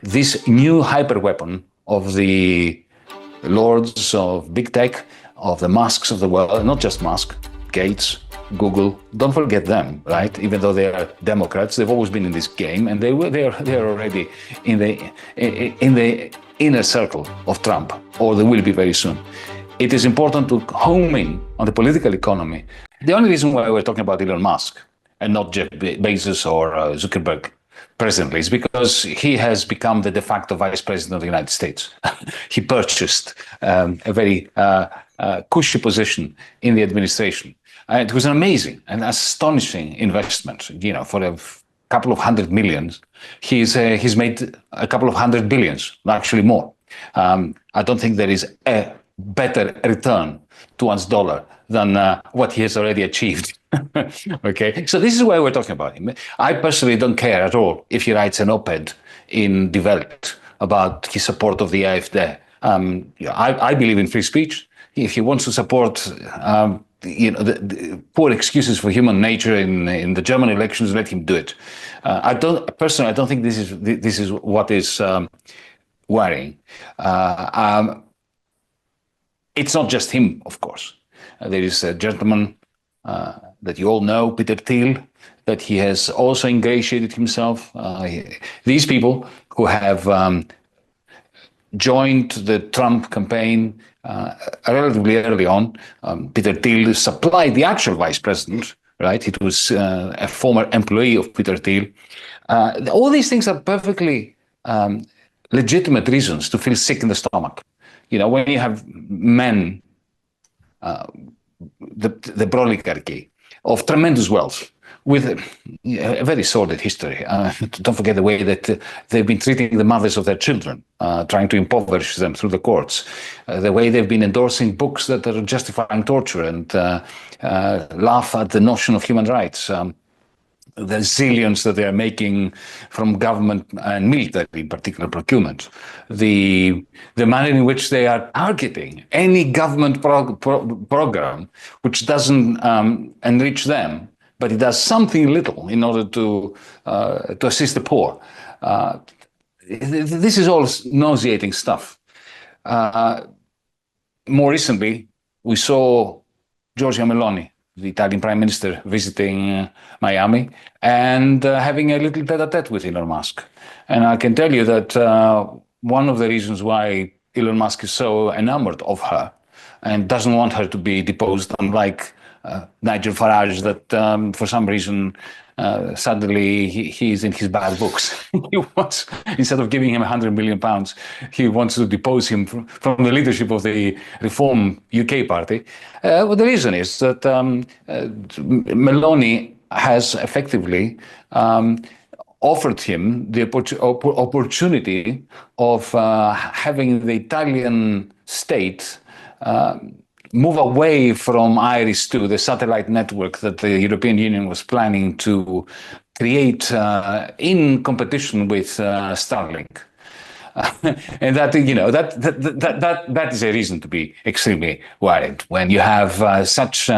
this new hyperweapon of the lords of big tech, of the Musks of the world, not just Musk, Gates, Google, don't forget them, right? Even though they are Democrats, they've always been in this game, and they are already in the inner circle of Trump, or they will be very soon. It is important to home in on the political economy. The only reason why we're talking about Elon Musk and not Jeff Bezos or Zuckerberg presently is because he has become the de facto vice president of the United States. He purchased a very cushy position in the administration. It was an amazing and astonishing investment. You know, for a couple of $100 million, he's made a couple of $100 billion, actually more. I don't think there is a better return to one's dollar than what he has already achieved. Okay, so this is why we're talking about him. I personally don't care at all if he writes an op-ed in Die Welt about his support of the AfD. I believe in free speech. If he wants to support the poor excuses for human nature in the German elections, let him do it. I don't think this is what is worrying. It's not just him, of course. There is a gentleman that you all know, Peter Thiel, that he has also ingratiated himself. These people who have joined the Trump campaign relatively early on. Peter Thiel supplied the actual vice president, right? It was a former employee of Peter Thiel. All these things are perfectly legitimate reasons to feel sick in the stomach. You know, when you have men, the oligarchy of tremendous wealth with a very sordid history. Don't forget the way that they've been treating the mothers of their children, trying to impoverish them through the courts, the way they've been endorsing books that are justifying torture and laugh at the notion of human rights. The zillions that they are making from government and military, in particular procurement, the manner in which they are targeting any government program which doesn't enrich them, but it does something little in order to assist the poor. This is all nauseating stuff. More recently, we saw Giorgia Meloni, the Italian Prime Minister, visiting Miami and having a little tete-a-tete with Elon Musk. And I can tell you that one of the reasons why Elon Musk is so enamored of her and doesn't want her to be deposed, unlike Nigel Farage, that for some reason suddenly he's in his bad books. He wants, instead of giving him £100 million, he wants to depose him from the leadership of the Reform UK party. Well, the reason is that Meloni has effectively offered him the opportunity of having the Italian state move away from IRIS-2, the satellite network that the European Union was planning to create in competition with Starlink. And that, you know, that is a reason to be extremely worried when you have such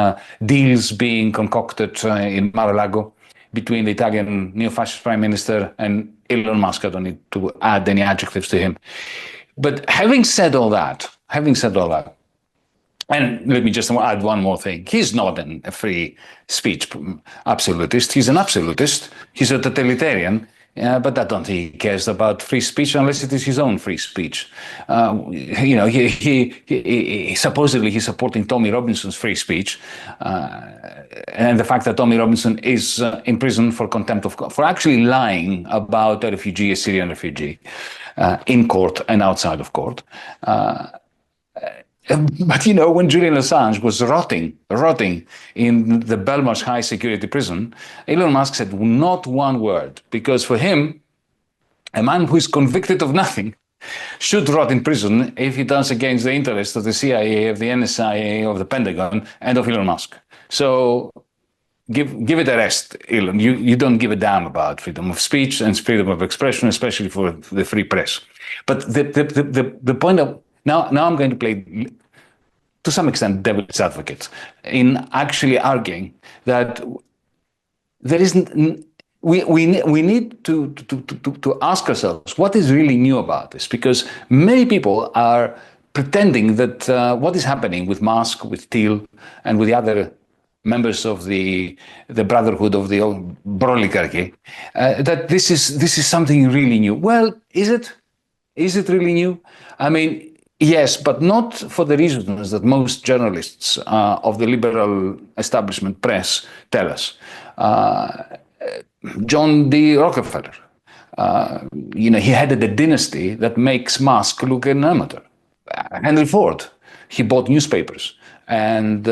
deals being concocted in Mar-a-Lago between the Italian neo-fascist prime minister and Elon Musk. I don't need to add any adjectives to him. But having said all that, and let me just add one more thing. He's not a free speech absolutist. He's an absolutist. He's a totalitarian. But I don't think he cares about free speech unless it is his own free speech. You know, he supposedly he's supporting Tommy Robinson's free speech, and the fact that Tommy Robinson is in prison for contempt of court, for actually lying about a Syrian refugee, in court and outside of court. But, you know, when Julian Assange was rotting in the Belmarsh high security prison, Elon Musk said not one word, because for him, a man who is convicted of nothing should rot in prison if he does against the interests of the CIA, of the NSA, of the Pentagon, and of Elon Musk. So give it a rest, Elon. You don't give a damn about freedom of speech and freedom of expression, especially for the free press. But the point of now I'm going to play, to some extent, devil's advocate in actually arguing that there isn't we need to ask ourselves what is really new about this, because many people are pretending that what is happening with Musk, with Thiel, and with the other members of the brotherhood of the oligarchy, that this is something really new. Well, is it? Is it really new? I mean, yes, but not for the reasons that most journalists of the liberal establishment press tell us. John D. Rockefeller, he headed a dynasty that makes Musk look an amateur. Henry Ford, he bought newspapers and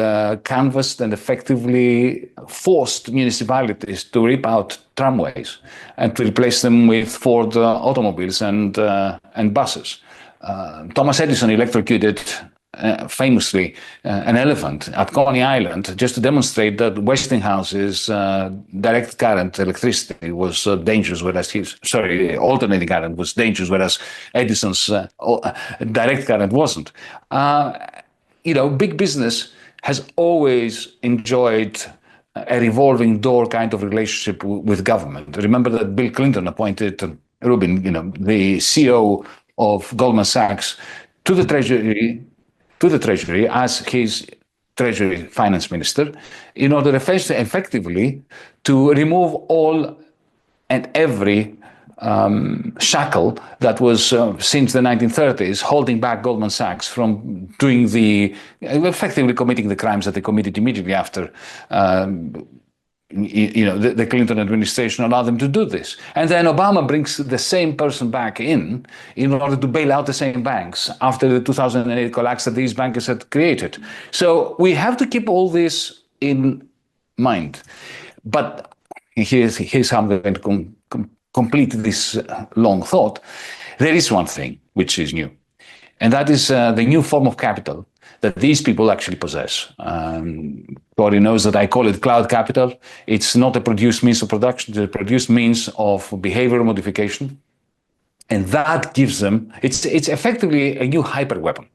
canvassed and effectively forced municipalities to rip out tramways and to replace them with Ford automobiles and buses. Thomas Edison electrocuted famously an elephant at Coney Island just to demonstrate that Westinghouse's direct current electricity was dangerous, whereas alternating current was dangerous, whereas Edison's direct current wasn't. Big business has always enjoyed a revolving door kind of relationship with government. Remember that Bill Clinton appointed Rubin, the CEO of Goldman Sachs, to the Treasury as his Treasury finance minister, in order effectively to remove all and every shackle that was since the 1930s holding back Goldman Sachs from doing effectively committing the crimes that they committed immediately after the Clinton administration allowed them to do this. And then Obama brings the same person back in order to bail out the same banks after the 2008 collapse that these bankers had created. So we have to keep all this in mind. But here's how I'm going to complete this long thought. There is one thing which is new, and that is the new form of capital that these people actually possess. Cory knows that I call it cloud capital. It's not a produced means of production, it's a produced means of behavioral modification. And that gives them, it's effectively a new hyper weapon,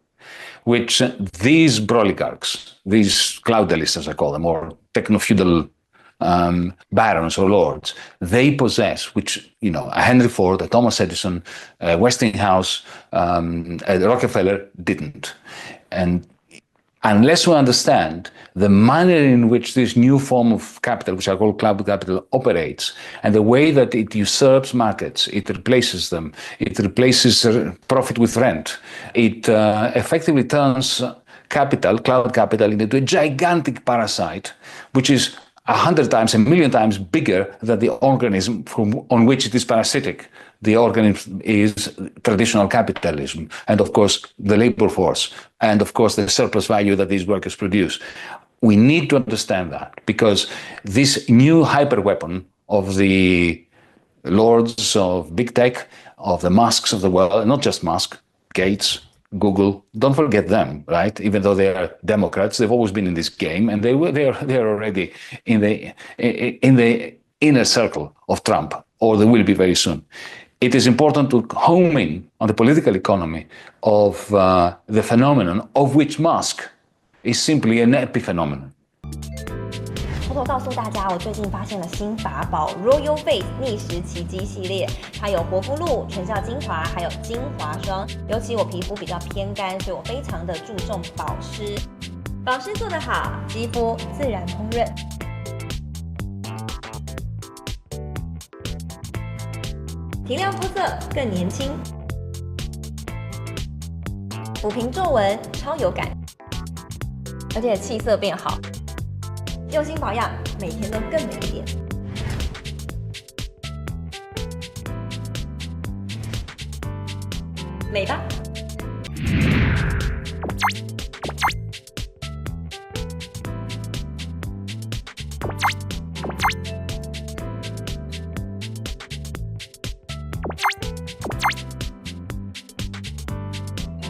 which these oligarchs, these cloudalists as I call them, or techno-feudal barons or lords, they possess, which, a Henry Ford, a Thomas Edison, a Westinghouse, a Rockefeller didn't. And unless we understand the manner in which this new form of capital, which I call cloud capital, operates, and the way that it usurps markets, it replaces them, it replaces profit with rent, it effectively turns capital, cloud capital, into a gigantic parasite, which is 100 times, 1,000,000 times bigger than the organism on which it is parasitic. The organism is traditional capitalism, and of course the labor force, and of course the surplus value that these workers produce. We need to understand that, because this new hyperweapon of the lords of big tech, of the Musks of the world, not just Musk, Gates, Google, don't forget them, right? Even though they are Democrats, they've always been in this game, and they are already in the inner circle of Trump, or they will be very soon. It is important to home in on the political economy of the phenomenon of which Musk is simply an epiphenomenon. 偷偷告诉大家，我最近发现了新法宝 Royal Face 逆时奇迹系列，它有活肤露、全效精华，还有精华霜。尤其我皮肤比较偏干，所以我非常的注重保湿。保湿做得好，肌肤自然烹润。提亮肤色更年轻，抚平皱纹超有感，而且气色变好。用心保养，每天都更美一点。美吧！